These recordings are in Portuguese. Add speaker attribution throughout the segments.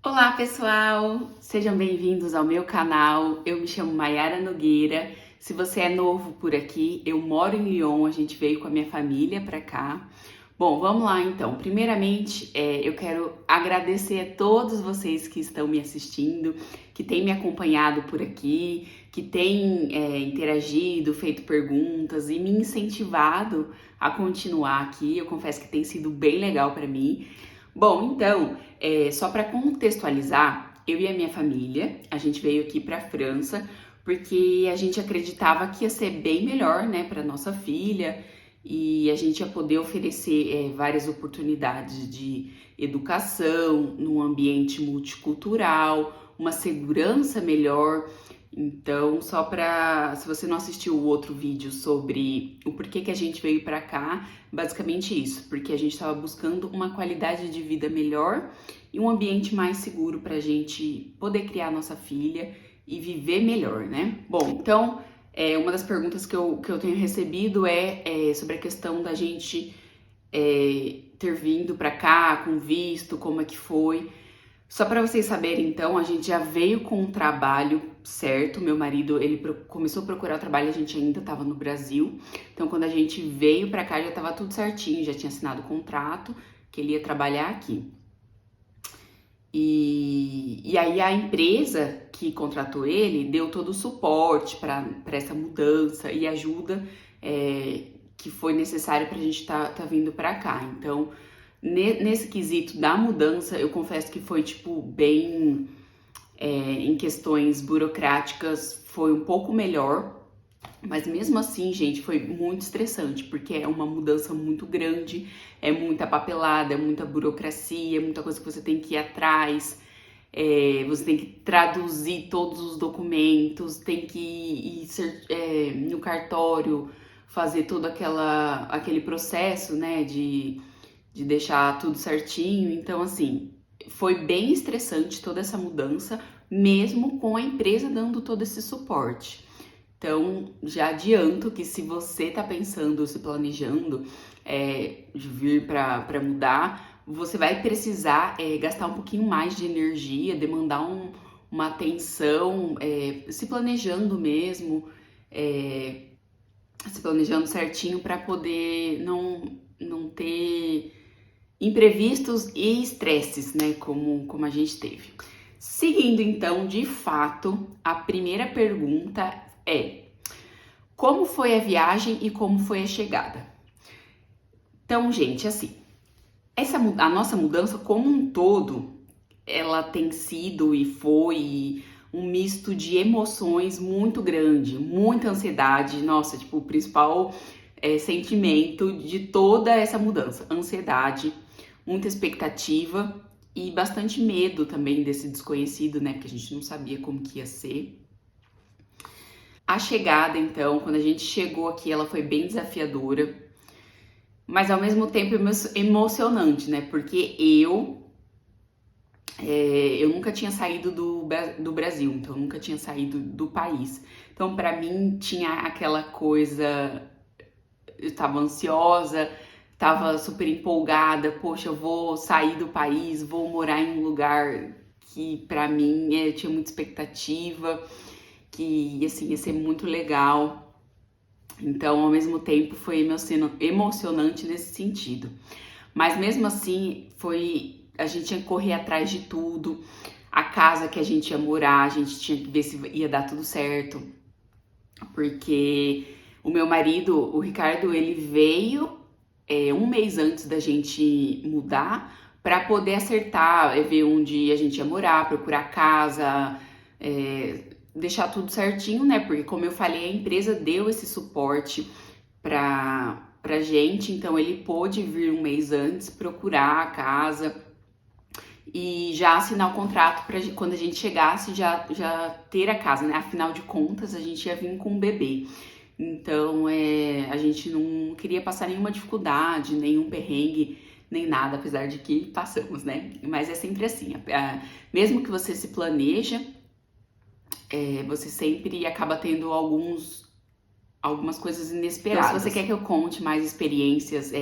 Speaker 1: Olá pessoal, sejam bem-vindos ao meu canal. Eu me chamo Maiara Nogueira. Se você é novo por aqui, eu moro em Lyon, a gente veio com a minha família para cá. Bom, vamos lá então. Primeiramente, eu quero agradecer a todos vocês que estão me assistindo, que têm me acompanhado por aqui, que têm interagido, feito perguntas e me incentivado a continuar aqui. Eu confesso que tem sido bem legal para mim. Bom, então, só para contextualizar, eu e a minha família, a gente veio aqui para a França porque a gente acreditava que ia ser bem melhor, né, para nossa filha e a gente ia poder oferecer várias oportunidades de educação num ambiente multicultural, uma segurança melhor. Então, só para, se você não assistiu o outro vídeo sobre o porquê que a gente veio para cá, basicamente isso, porque a gente estava buscando uma qualidade de vida melhor e um ambiente mais seguro para a gente poder criar nossa filha e viver melhor, né? Bom, então, uma das perguntas que eu tenho recebido é sobre a questão da gente ter vindo para cá com visto, como é que foi. Só para vocês saberem, então, a gente já veio com um trabalho certo. Meu marido, ele começou a procurar o trabalho, a gente ainda estava no Brasil. Então, quando a gente veio para cá, já estava tudo certinho, já tinha assinado o contrato que ele ia trabalhar aqui. E aí a empresa que contratou ele deu todo o suporte para essa mudança e ajuda que foi necessário para a gente tá vindo para cá. Então, nesse quesito da mudança, eu confesso que foi tipo bem em questões burocráticas foi um pouco melhor, mas mesmo assim, gente, foi muito estressante, porque é uma mudança muito grande, é muita papelada, é muita burocracia, é muita coisa que você tem que ir atrás, você tem que traduzir todos os documentos, tem que ir no cartório, fazer todo aquele processo, né, de deixar tudo certinho. Então, assim, foi bem estressante toda essa mudança, mesmo com a empresa dando todo esse suporte. Então, já adianto que se você tá pensando, se planejando de vir para mudar, você vai precisar gastar um pouquinho mais de energia, demandar uma atenção, se planejando mesmo, se planejando certinho para poder não ter imprevistos e estresses, né, como a gente teve. Seguindo então, de fato, a primeira pergunta é: como foi a viagem e como foi a chegada? Então, gente, assim, a nossa mudança como um todo, ela tem sido e foi um misto de emoções muito grande, muita ansiedade, nossa, tipo, o principal sentimento de toda essa mudança, ansiedade, muita expectativa e bastante medo também desse desconhecido, né, porque a gente não sabia como que ia ser. A chegada, então, quando a gente chegou aqui, ela foi bem desafiadora, mas ao mesmo tempo emocionante, né? Porque eu nunca tinha saído do Brasil, então eu nunca tinha saído do país. Então, para mim, tinha aquela coisa, eu tava ansiosa, tava super empolgada, poxa, eu vou sair do país, vou morar em um lugar que para mim eu tinha muita expectativa, que assim, ia ser muito legal. Então, ao mesmo tempo, foi emocionante nesse sentido. Mas mesmo assim, a gente tinha que correr atrás de tudo. A casa que a gente ia morar, a gente tinha que ver se ia dar tudo certo. Porque o meu marido, o Ricardo, ele veio um mês antes da gente mudar para poder acertar, ver onde a gente ia morar, procurar casa, deixar tudo certinho, né? Porque como eu falei, a empresa deu esse suporte pra gente, então ele pôde vir um mês antes, procurar a casa e já assinar o contrato para quando a gente chegasse já ter a casa, né? Afinal de contas, a gente ia vir com um bebê. Então, a gente não queria passar nenhuma dificuldade, nenhum perrengue, nem nada, apesar de que passamos, né? Mas é sempre assim, mesmo que você se planeja, você sempre acaba tendo algumas coisas inesperadas. Então, se você quer que eu conte mais experiências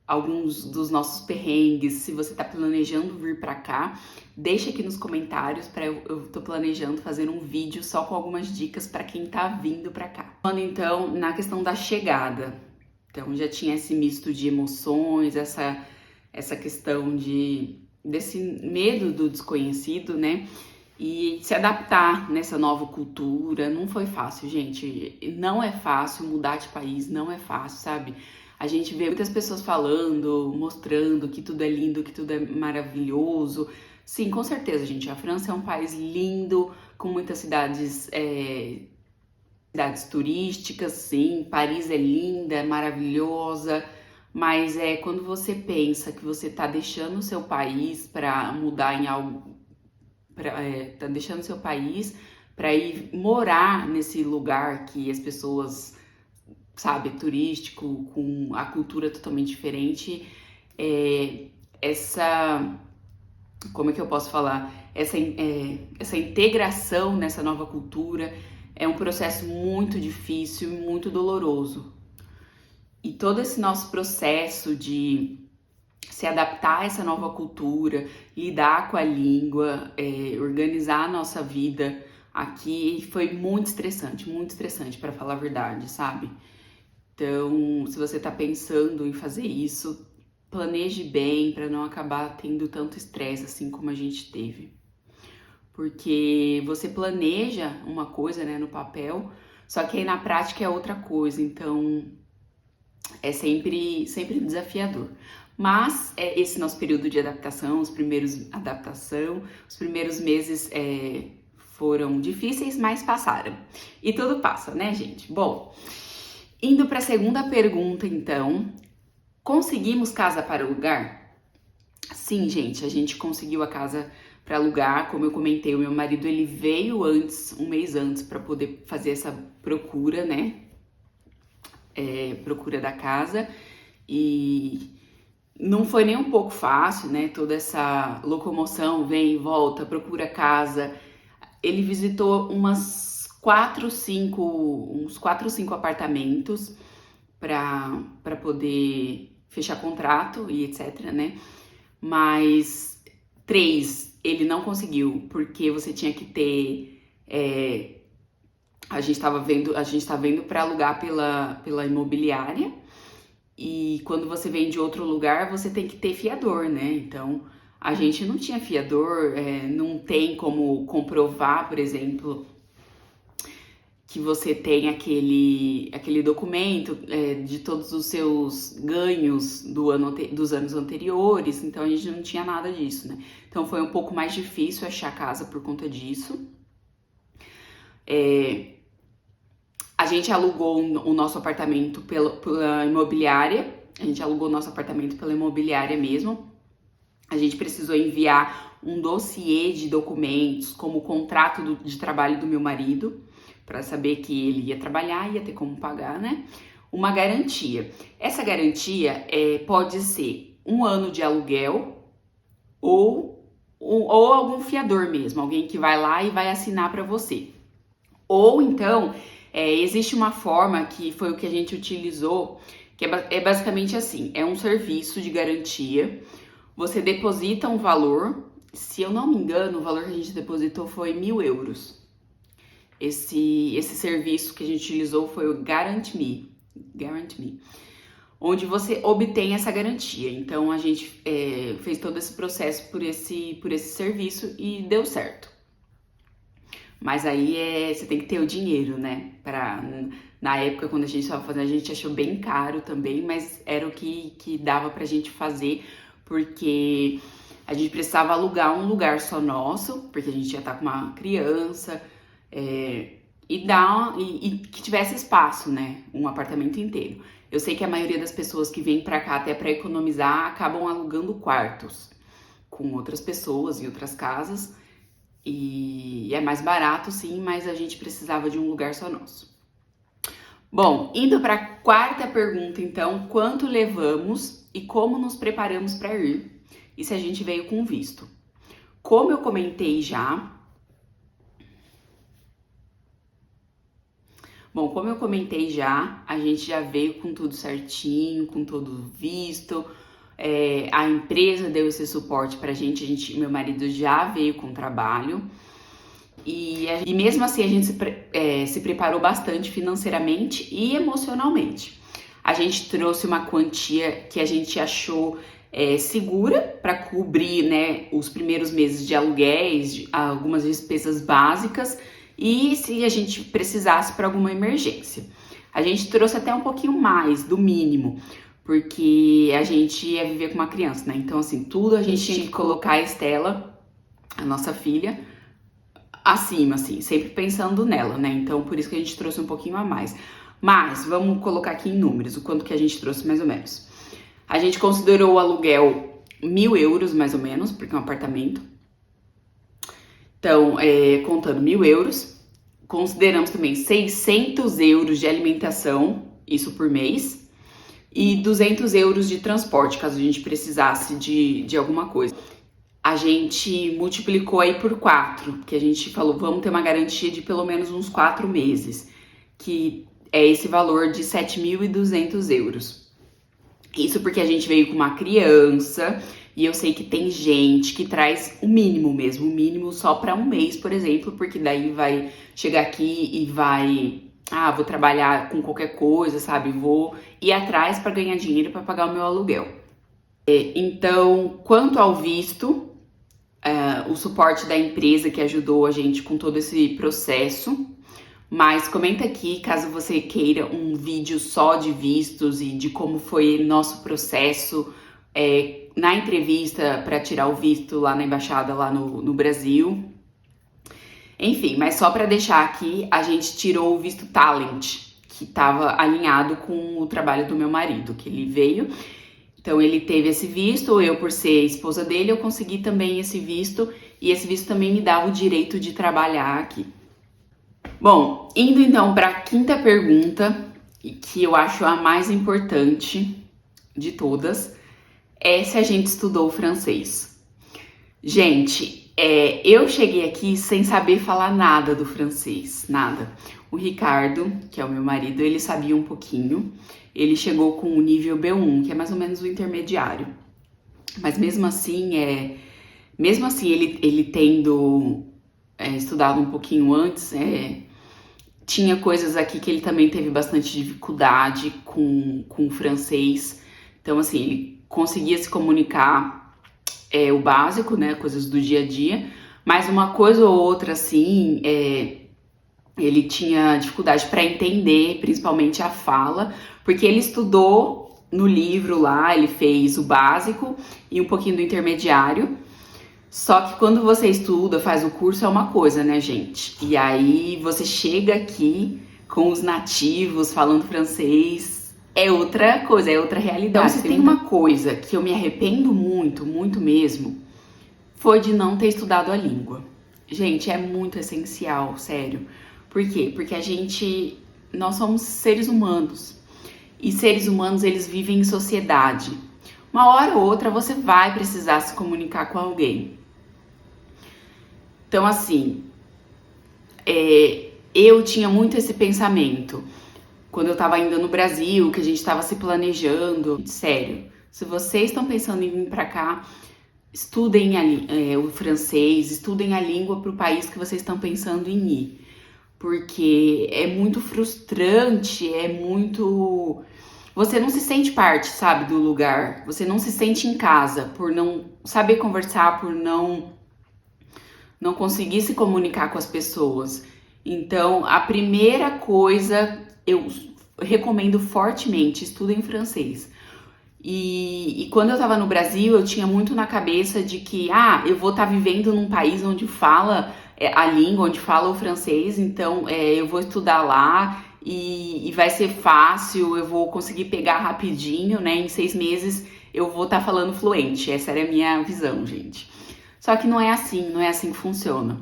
Speaker 1: alguns dos nossos perrengues. Se você tá planejando vir pra cá, deixa aqui nos comentários para eu tô planejando fazer um vídeo só com algumas dicas para quem tá vindo pra cá. Falando então na questão da chegada. Então já tinha esse misto de emoções, essa questão desse medo do desconhecido, né? E se adaptar nessa nova cultura não foi fácil, gente. Não é fácil mudar de país, não é fácil, sabe? A gente vê muitas pessoas falando, mostrando que tudo é lindo, que tudo é maravilhoso. Sim, com certeza, gente. A França é um país lindo, com muitas cidades turísticas, sim. Paris é linda, é maravilhosa. Mas quando você pensa que você tá deixando o seu país para mudar em algo, tá deixando seu país para ir morar nesse lugar que as pessoas, sabe, turístico, com a cultura totalmente diferente, como é que eu posso falar? Essa integração nessa nova cultura é um processo muito difícil e muito doloroso. E todo esse nosso processo de se adaptar a essa nova cultura, lidar com a língua, organizar a nossa vida aqui foi muito estressante para falar a verdade, sabe? Então, se você tá pensando em fazer isso, planeje bem para não acabar tendo tanto estresse assim como a gente teve. Porque você planeja uma coisa, né, no papel, só que aí na prática é outra coisa, então é sempre desafiador. Mas esse nosso período de adaptação, os primeiros meses foram difíceis, mas passaram. E tudo passa, né, gente? Bom, indo para a segunda pergunta, então, conseguimos casa para alugar? Sim, gente, a gente conseguiu a casa para alugar. Como eu comentei, o meu marido ele veio antes, um mês antes, para poder fazer essa procura, né? Procura da casa, e não foi nem um pouco fácil, né? Toda essa locomoção, vem e volta, procura casa. Ele visitou uns 4 ou 5 apartamentos para poder fechar contrato e etc, né? Mas 3 ele não conseguiu, porque você tinha que ter a gente tá vendo para alugar pela imobiliária, e quando você vem de outro lugar, você tem que ter fiador, né? Então, a gente não tinha fiador, não tem como comprovar, por exemplo, que você tem aquele documento de todos os seus ganhos dos anos anteriores, então a gente não tinha nada disso, né? Então, foi um pouco mais difícil achar casa por conta disso. A gente alugou o nosso apartamento pela imobiliária. A gente alugou o nosso apartamento pela imobiliária mesmo. A gente precisou enviar um dossiê de documentos, como o contrato de trabalho do meu marido, para saber que ele ia trabalhar, ia ter como pagar, né? Uma garantia. Essa garantia pode ser 1 ano de aluguel ou algum fiador mesmo, alguém que vai lá e vai assinar para você. Ou então, existe uma forma que foi o que a gente utilizou, que é basicamente assim, é um serviço de garantia. Você deposita um valor, se eu não me engano, o valor que a gente depositou foi 1.000 euros. Esse serviço que a gente utilizou foi o Guarantee Me, onde você obtém essa garantia. Então, a gente fez todo esse processo por esse serviço e deu certo. Mas aí você tem que ter o dinheiro, né? Na época, quando a gente estava fazendo, a gente achou bem caro também, mas era o que dava pra gente fazer, porque a gente precisava alugar um lugar só nosso, porque a gente já tá com uma criança, e que tivesse espaço, né? Um apartamento inteiro. Eu sei que a maioria das pessoas que vêm pra cá até pra economizar acabam alugando quartos com outras pessoas em outras casas. E é mais barato, sim, mas a gente precisava de um lugar só nosso. Bom, indo para a quarta pergunta, então, quanto levamos e como nos preparamos para ir? E se a gente veio com visto? Como eu comentei já, Bom, como eu comentei já, a gente já veio com tudo certinho, com todo visto. A empresa deu esse suporte pra gente, meu marido já veio com trabalho. E mesmo assim a gente se preparou bastante financeiramente e emocionalmente. A gente trouxe uma quantia que a gente achou segura para cobrir, né, os primeiros meses de aluguéis, algumas despesas básicas e se a gente precisasse para alguma emergência. A gente trouxe até um pouquinho mais do mínimo, porque a gente ia viver com uma criança, né? Então, assim, tudo a gente tinha que colocar a Estela, a nossa filha, acima, assim, sempre pensando nela, né? Então, por isso que a gente trouxe um pouquinho a mais. Mas, vamos colocar aqui em números, o quanto que a gente trouxe mais ou menos. A gente considerou o aluguel 1.000 euros, mais ou menos, porque é um apartamento. Então, contando 1.000 euros. Consideramos também 600 euros de alimentação, isso por mês. E 200 euros de transporte, caso a gente precisasse de alguma coisa. A gente multiplicou aí por 4, que a gente falou, vamos ter uma garantia de pelo menos uns 4 meses, que é esse valor de 7.200 euros. Isso porque a gente veio com uma criança e eu sei que tem gente que traz o mínimo mesmo, o mínimo só para um mês, por exemplo, porque daí vai chegar aqui e vai, vou trabalhar com qualquer coisa, sabe? Vou ir atrás para ganhar dinheiro para pagar o meu aluguel. Então, quanto ao visto, o suporte da empresa que ajudou a gente com todo esse processo. Mas comenta aqui caso você queira um vídeo só de vistos e de como foi nosso processo na entrevista para tirar o visto lá na embaixada lá no Brasil. Enfim, mas só para deixar aqui, a gente tirou o visto Talent, que estava alinhado com o trabalho do meu marido, que ele veio. Então, ele teve esse visto, eu por ser esposa dele, eu consegui também esse visto, e esse visto também me dá o direito de trabalhar aqui. Bom, indo então para a quinta pergunta, que eu acho a mais importante de todas, é se a gente estudou francês. Gente, eu cheguei aqui sem saber falar nada do francês, nada. O Ricardo, que é o meu marido, ele sabia um pouquinho. Ele chegou com o nível B1, que é mais ou menos o intermediário. Mas mesmo assim, ele tendo estudado um pouquinho antes, tinha coisas aqui que ele também teve bastante dificuldade com o francês. Então, assim, ele conseguia se comunicar o básico, né, coisas do dia a dia. Mas uma coisa ou outra, assim, ele tinha dificuldade para entender, principalmente a fala, porque ele estudou no livro lá, ele fez o básico e um pouquinho do intermediário. Só que quando você estuda, faz o curso, é uma coisa, né, gente? E aí você chega aqui com os nativos falando francês, é outra coisa, é outra realidade. Então, se tem uma coisa que eu me arrependo muito, muito mesmo, foi de não ter estudado a língua. Gente, é muito essencial, sério. Por quê? Porque nós somos seres humanos. E seres humanos, eles vivem em sociedade. Uma hora ou outra você vai precisar se comunicar com alguém. Então, assim, eu tinha muito esse pensamento. Quando eu tava ainda no Brasil, que a gente tava se planejando. Sério, se vocês estão pensando em vir pra cá, estudem o francês, estudem a língua pro país que vocês estão pensando em ir. Porque é muito frustrante, você não se sente parte, sabe, do lugar. Você não se sente em casa por não saber conversar, por não conseguir se comunicar com as pessoas. Então, a primeira coisa, eu recomendo fortemente, estudem francês. E quando eu tava no Brasil, eu tinha muito na cabeça de que, eu vou estar vivendo num país onde fala a língua, onde fala o francês, então eu vou estudar lá e vai ser fácil, eu vou conseguir pegar rapidinho, né? Em 6 meses eu vou estar falando fluente. Essa era a minha visão, gente. Só que não é assim que funciona.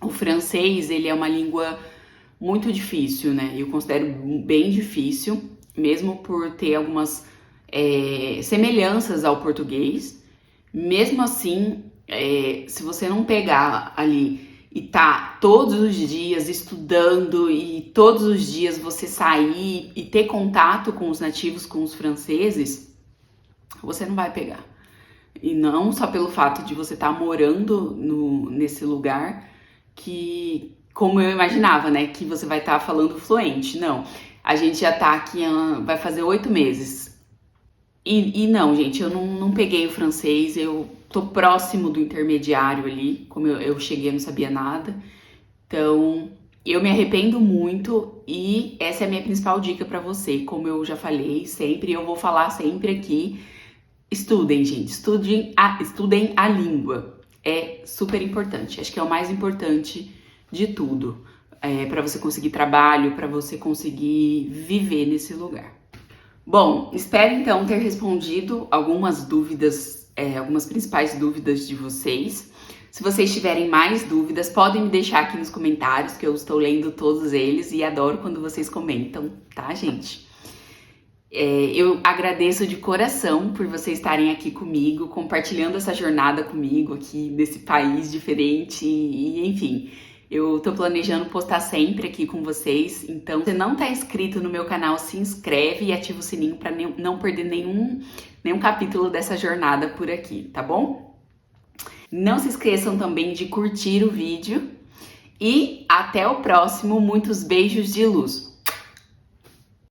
Speaker 1: O francês, ele é uma língua muito difícil, né? Eu considero bem difícil, mesmo por ter algumas semelhanças ao português. Mesmo assim, se você não pegar ali e tá todos os dias estudando e todos os dias você sair e ter contato com os nativos, com os franceses, você não vai pegar. E não só pelo fato de você estar morando nesse lugar que, como eu imaginava, né, que você vai estar falando fluente. Não, a gente já tá aqui, vai fazer 8 meses. E não, gente, eu não peguei o francês, eu tô próximo do intermediário ali, como eu cheguei, eu não sabia nada. Então, eu me arrependo muito e essa é a minha principal dica pra você, como eu já falei sempre, eu vou falar sempre aqui. Estudem, gente, estudem a língua. É super importante. Acho que é o mais importante de tudo. Para você conseguir trabalho, para você conseguir viver nesse lugar. Bom, espero então ter respondido algumas dúvidas, algumas principais dúvidas de vocês. Se vocês tiverem mais dúvidas, podem me deixar aqui nos comentários, que eu estou lendo todos eles e adoro quando vocês comentam, tá, gente? Eu agradeço de coração por vocês estarem aqui comigo, compartilhando essa jornada comigo aqui nesse país diferente e enfim, eu tô planejando postar sempre aqui com vocês, então se você não tá inscrito no meu canal, se inscreve e ativa o sininho para não perder nenhum capítulo dessa jornada por aqui, tá bom? Não se esqueçam também de curtir o vídeo e até o próximo, muitos beijos de luz!